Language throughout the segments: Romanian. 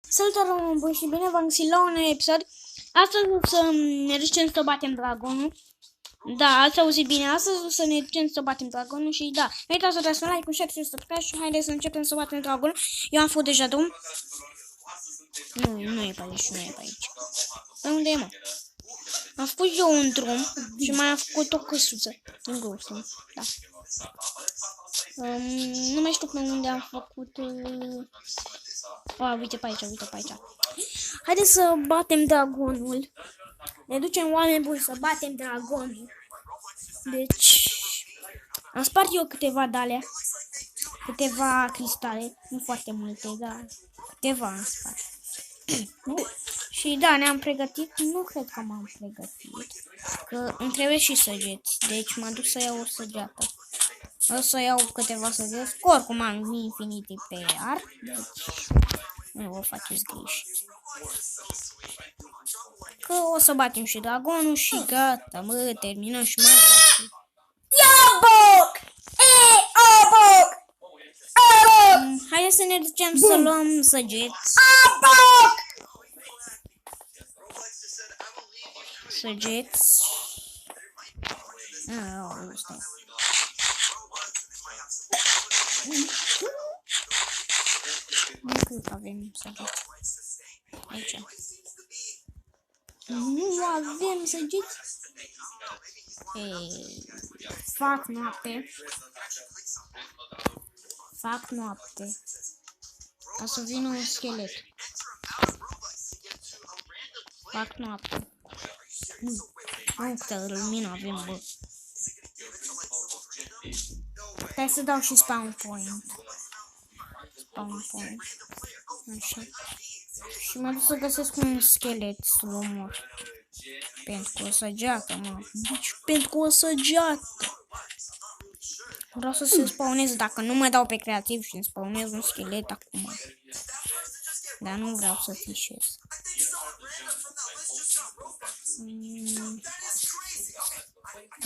Salutare, bun și bine v-am găsit la un episod. Astăzi o să ne ducem să batem dragonul. Da, ați auzit bine, astăzi o să ne ducem să batem dragonul și da, nu uitați să dați un like, un share și subscribe și haideți să începem să batem dragonul. Eu am făcut deja drum. Nu e pe aici, nu e pe aici. Pe unde e, mă? Am făcut eu un drum și mai am făcut o căsuță din glowstone, da. Nu mai știu pe unde am făcut... uite pe aici, uite pe aici. Haideți să batem dragonul. Ne ducem, oameni buni, să batem dragonul. Deci... am spart eu câteva de-alea. Câteva cristale. Nu foarte multe, dar câteva am spart. Și da, ne-am pregătit. Nu cred că m-am pregătit. Că îmi trebuie și săgeți. Deci m-am dus să iau o săgeată. O să iau câteva săgeți. Oricum am infinite pe arc. Deci nu vă faceți griji. Că o să batem și dragonul și gata, mă, terminăm și mai facem. Haideți să ne ducem să luăm săgeți. Săgeți. Nu cred că avem săgeți. Aici. Nu avem săgeți. Fac noapte. Fac noapte. O să vină un schelet. Fac noapte. Nu câtă lumină avem, bă. Hai să dau și spawn point. Spawn point. Așa. Și mă duc să găsesc un schelet să-l omor. Pentru o săgeată, mă. Deci, pentru o săgeată. Vreau să se spawnez. Dacă nu mă dau pe creativ și îmi spawnez un schelet acum. Dar nu vreau să fișez.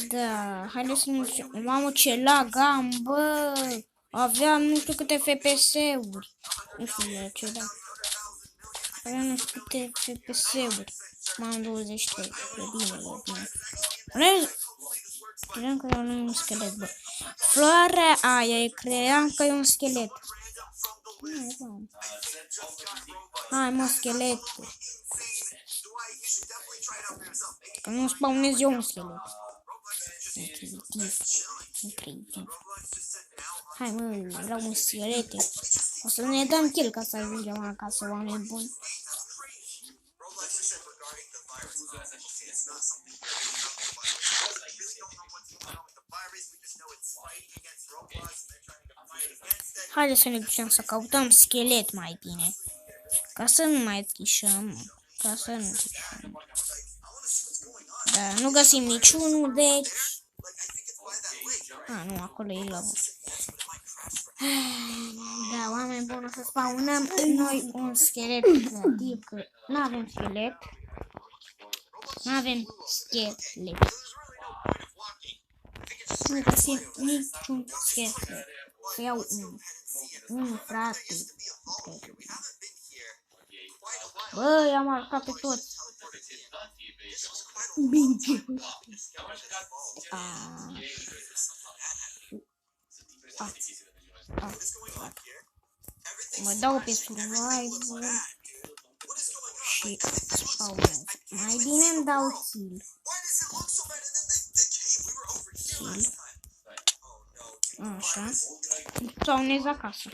Da, haideți să nu ducem. Mamă, ce lag am, bă. Aveam nu știu câte FPS-uri. Nu știu de ce, da. Aveam nu știu câte FPS-uri. M-am 23. E bine, e bine. Credeam că e un schelet, bă. Floarea aia, credeam că e un schelet. Hai, mă, schelet. Că nu spawnez eu un schelet. Incredibil. Hai, mă, vreau un schelete. O să ne dăm kill ca să ajungem acasă, oameni buni. Haideți să ne ducem să căutăm schelet mai bine. Ca să nu mai trișăm. Ca să nu trișăm. Da, nu găsim niciunul, deci... nu, acolo e lăvă. Da, oameni buni, o să spawnăm noi un schelet creativ, că nu avem schelet. Nu avem schelet. Nu găsim niciun schelet. Să iau unul, frate. Bă, i-am aruncat pe toți. Bine. Mă dau pe survival și spawnez. Mai bine îmi dau kill. Așa. Spawnez acasă.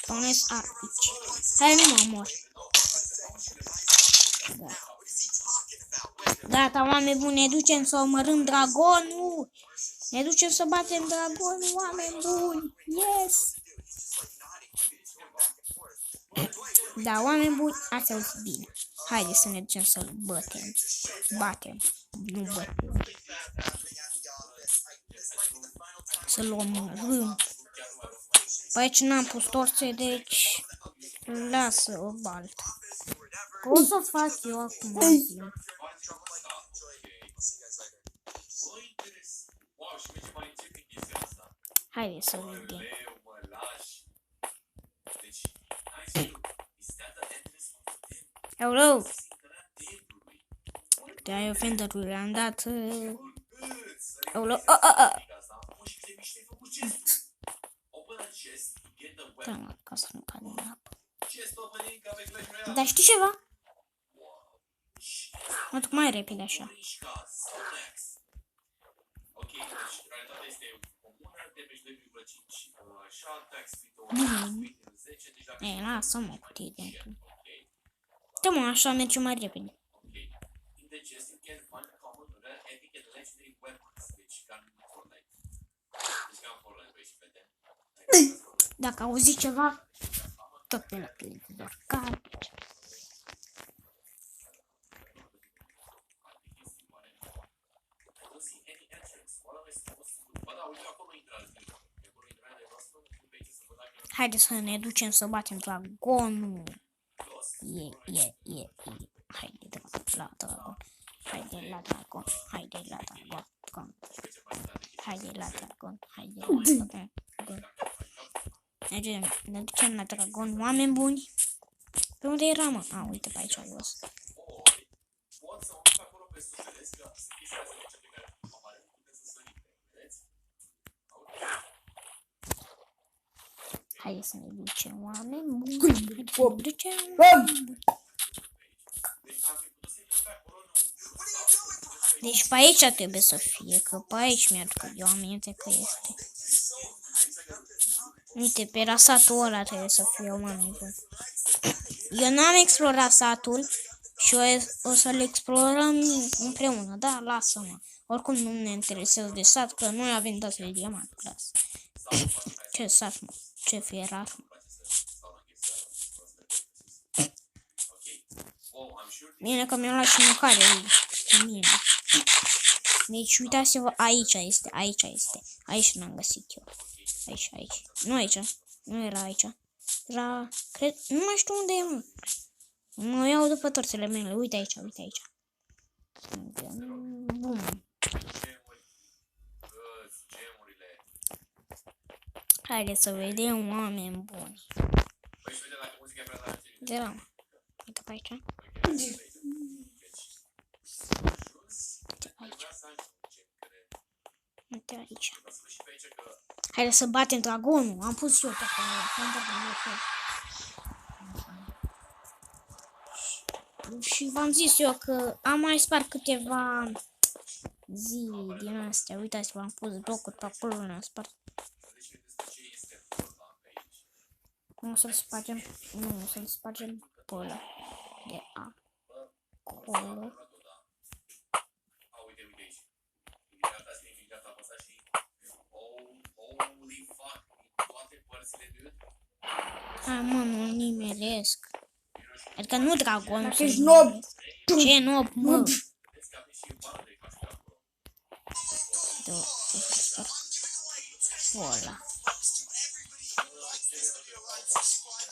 Spawnez aici. Hai, nu mă mor. Da. Gata, oameni buni, ne ducem să omorâm dragonul. Ne ducem să batem dragonul, oameni buni. Yes! Da, oameni buni, ați auzit bine. Haideți să ne ducem să-l batem. Batem. Nu batem. Să-l omorâm. Pe aici n-am pus torțe, deci lasă o baltă. O să fac eu acum. Haideți să vedem. Hello! Câte ai ofendări le-am dat... Hello! Da, mă, ca să nu cad în apă. Dar știi ceva? Mă duc mai repede așa. Ei, lasă-mă cutii dentro. Da, mă, așa merge mai repede. Dacă auzi ceva, tot pe la televizor. Haideți să ne ducem să batem dragonul. Haide la dragon. Haide la dragon. Haide la dragon. Haide la dragon. Haide la dragon. Mergem, ne ducem la dragon, oameni buni. Pe unde era, mă? A, uite pe aici jos. Hai să ne ducem, oameni buni. Deci pe aici trebuie să fie, că pe aici mi-aduc eu aminte că este. Uite, pe rasatul ăla trebuie să fie, oameni buni. Eu n-am explorat satul și o să-l explorăm împreună. Da, lasă-mă. Oricum nu ne interesează de sat, că noi avem date de diamant, clas. Ce sat, mă? Ce fierat, mă? Bine că mi-am luat și mâncare mine. Deci uitați-vă, aici este. Aici n-am găsit eu. Aici. Nu aici. Nu era aici. Era, cred, nu mai știu unde e, mă. Mă iau după torțele mele. Uite aici. Bum. Haideți să vedem, oameni buni. De la, uite pe aici. Uite aici. Haideți să batem dragonul. Am pus eu pe acolo. Și v-am zis eu că am mai spart câteva zile din astea. Uitați-vă, am pus blocuri pe acolo, le-am spart. Nu să-l spargem. Nu, să-l spargem pe ăla. De acolo. Hai, mă, nu nimeresc. Adică nu dragon. Ești nob. Ce nob, mă? Ăla.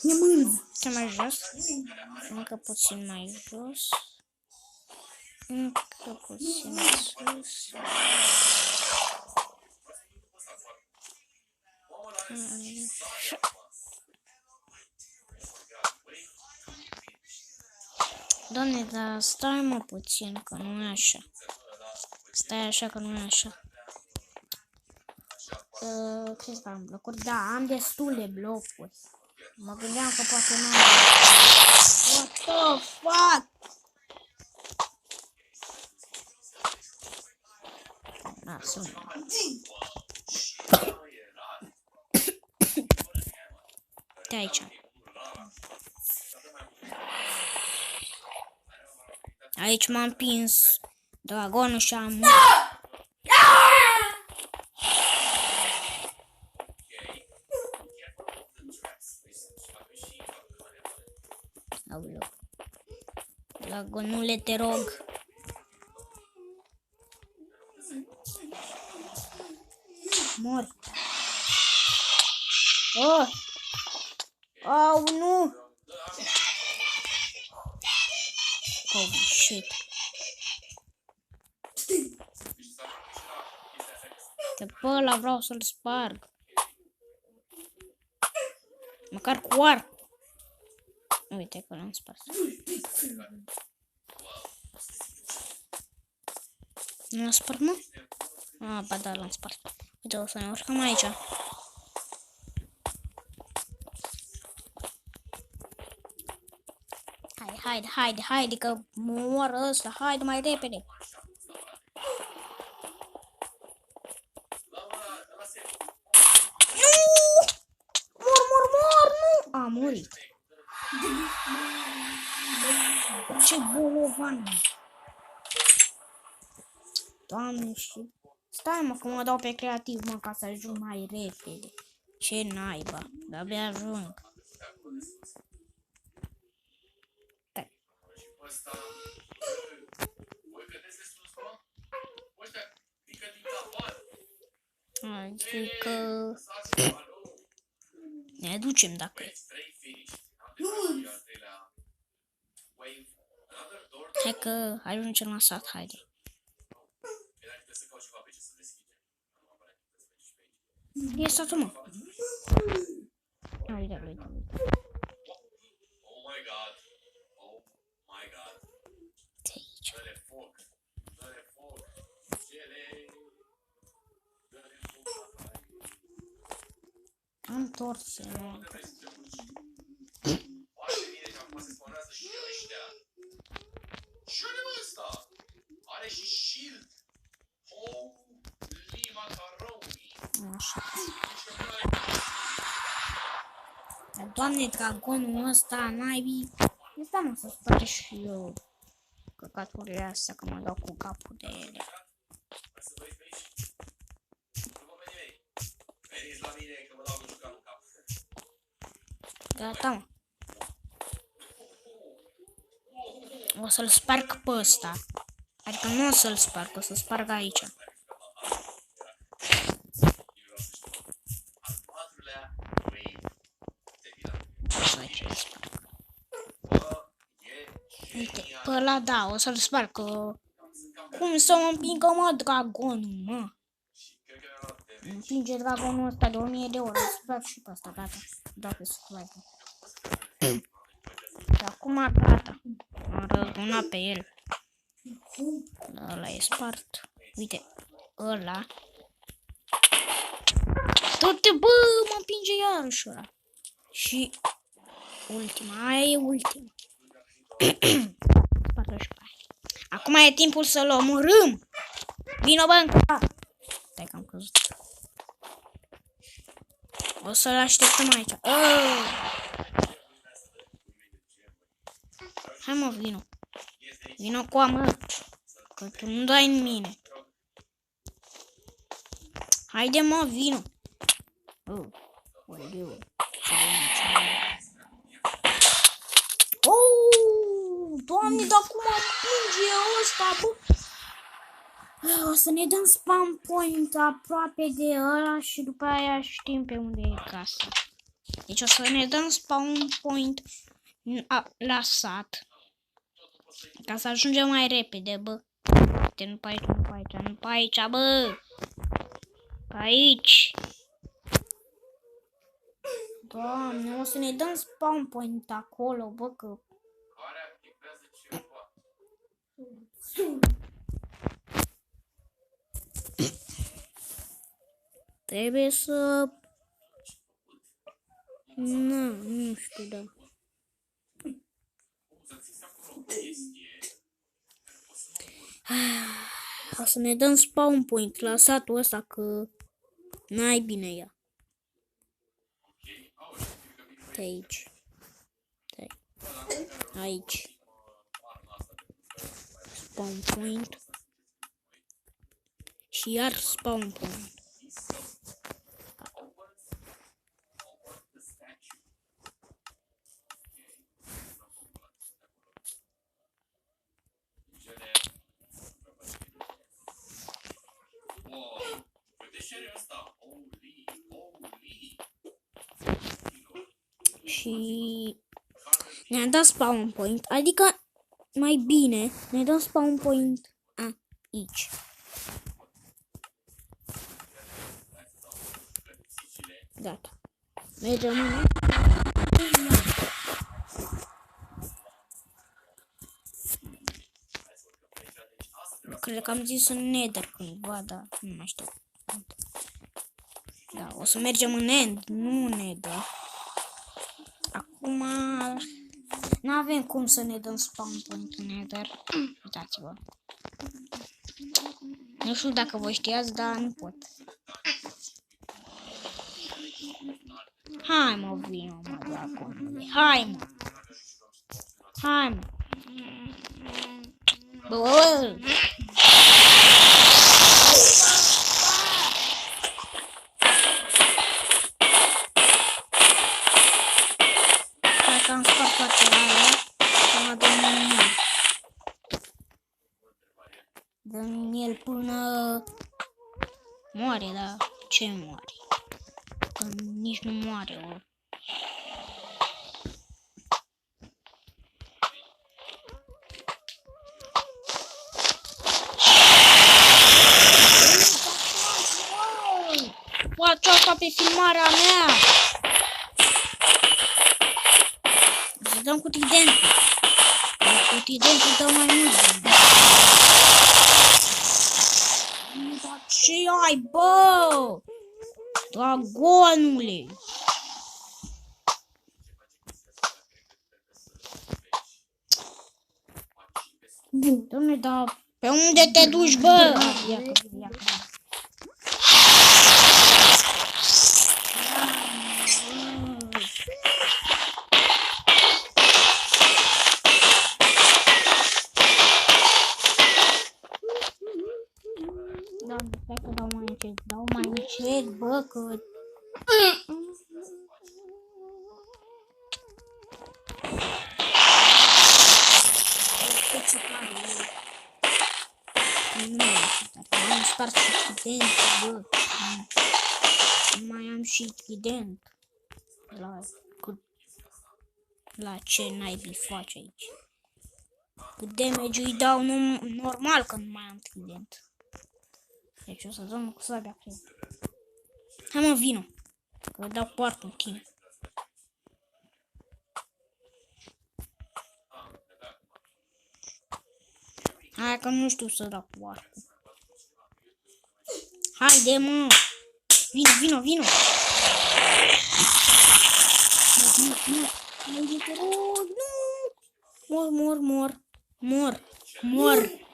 E mânz. Ce mai jos? Încă puțin mai jos. Încă puțin sus. Doamne, dar stai mă puțin, că nu e așa. Stai așa, că nu e așa. Crezi că am blocuri? Da, am destule blocuri. Mă gândeam că poate nu am. What the fuck? Lasă-mă. De aici. Aici m-am împins dragonul și am murit. Aoleu. Dragonule, te rog. Mor. Oh! Oh, nu! Oh, shit. Că pe ăla vreau să-l sparg. Măcar cu arc. Uite că l-am spart. Nu l-am spart, mă? Ah, ba da, l-am spart. Uite, o să ne urcăm aici. Haide, că moară ăsta. Haide mai repede. Mor, nu! A murit. Ce bolovan. Doamne, știu. Stai, mă, că mă dau pe creativ, mă, ca să ajung mai repede. Ce naiba. De-abia ajung. Stai. Adică... ne ducem dacă e. Hai că ajungem la sat, haide. E satul, mă. Uite. De aici. Am torțele. Așa. Doamne, dragonul ăsta, naibii. Stai, mă, să spare și eu căcaturile astea, că mă dau cu capul de ele. Gata, mă. O să-l sparg pe ăsta. Adică nu o să-l sparg, o să-l sparg aici. Uite, pe ăla da, o să-l sparg, că... Cum să mă împingă, mă, dragonul, mă? Mă împinge dragonul ăsta de 1000 de ore, să fac și pe ăsta, gata. Dacă se facă. Și acum gata. Am răzbunat pe el. Ăla e spart. Uite, ăla. Tot-te, bă, mă împinge iarăși ăla. Și ultima, aia e ultima. Acum e timpul să-l omorâm. Vino, bă, încă. Stai că am căzut. O să-l așteptăm aici. Hai, mă, vino. Vino cu a, mă. Că tu nu dai în mine. Haide, mă, vino. Doamne, dar cum atinge ăsta, bă? O să ne dăm spam point aproape de ăla și după aia știm pe unde e casa. Deci o să ne dăm spawn point la sat. Ca să ajungem mai repede, bă. Uite, nu pe aici, nu pe aici, bă. Pe aici. Doamne, o să ne dăm spawn point acolo, bă, că... Trebuie să... Nu știu, da. O să ne dăm spawn point la satul ăsta, că n-ai bine ea. De aici. Aici. Spawn point. Și iar spawn point. Și ne-am dat spawn point, adică mai bine ne dăm spawn point aici. Gata. Mergem în... cred că am zis în Nether cândva, dar nu mai știu. Da, o să mergem în End, nu în Nether. Acum nu avem cum să ne dăm spawn point în Nether. Uitați-vă. Nu știu dacă vă știați, dar nu pot. Hai mă, vino mă, dragonule. Hai mă. Hai mă. Bă. Hai că am spart toate alea. Să dăm în el. Dăm în el până moare, da? Ce moare? Că nici nu moare, o. Faci asta pe filmarea mea! Să dăm cu tridentul. Cu tridentul dăm mai mult. Dar ce ai, bă? Dragonule! Bun, dom'le, dar pe unde te duci, bă? Ia că. Da, stai că dau mai încet, bă, că... Nu am spart și trident, bă. Mai am și trident. La ce naibii faci aici? Cât damage îi dau normal că nu mai am trident. Deci o să dăm cu sabia, cred. Hai mă, vino. Că dau cu arcul în tine. Hai că nu știu să dau cu arcul. Haide, mă. Vino.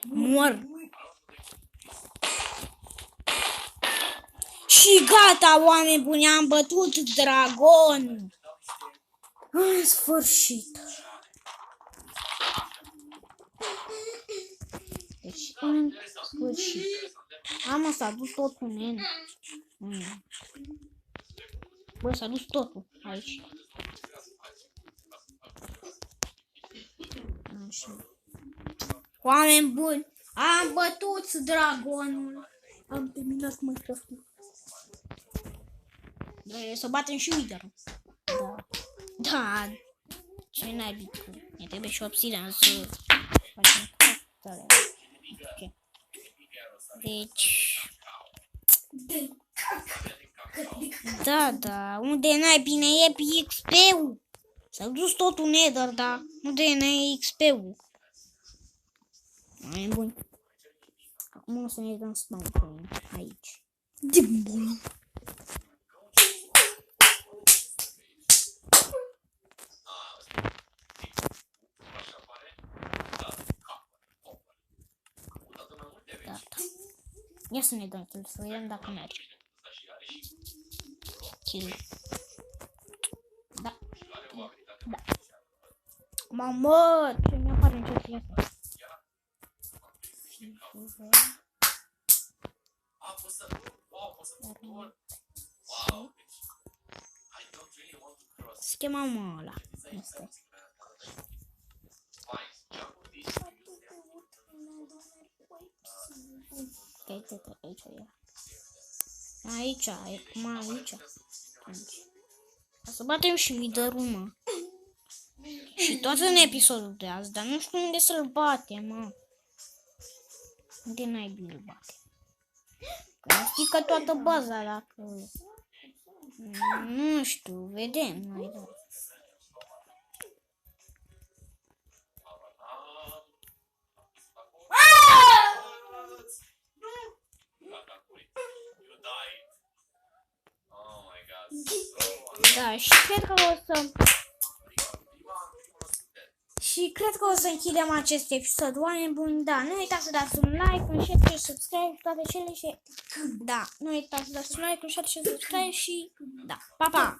Mor. Și gata, oameni buni, am bătut dragonul. În sfârșit. Deci, în sfârșit. Am s-a dus totul, nen. Bă, s-a dus totul aici. Așa. Oameni buni, am bătut dragonul. Am terminat Minecraft-ul. Trebuie să batem și Wither-ul. Da. Ce naibii cu... Ne trebuie și obsidian să facem cartele. Ok. Deci... Da. Unde n-ai bine e pe XP-ul. S-a dus totul Nether, dar unde n-ai XP-ul. Mai bun. Acum o să ne dăm spawn point aici. De bun. Gata. Ia să ne dăm kill, să vedem dacă merge. Kill. Da. Mamă, ce mi-apare în ceasul ăsta. Schema mă ăla. Este. Uite, aici e. Aici, aici. O să batem și Wither-ul, mă. Și tot în episodul de azi, dar nu știu unde să-l batem, mă. Unde n-ai bine îl bate? Că știi că toată baza, dacă... Nu știu, vedem, noi da. Da, și cred că o să închidem acest episod. Oameni buni, da, nu uitați să dați un like, un share și subscribe și toate cele și... Da, nu uitați să dați un like, un share și subscribe și... Da, pa, pa!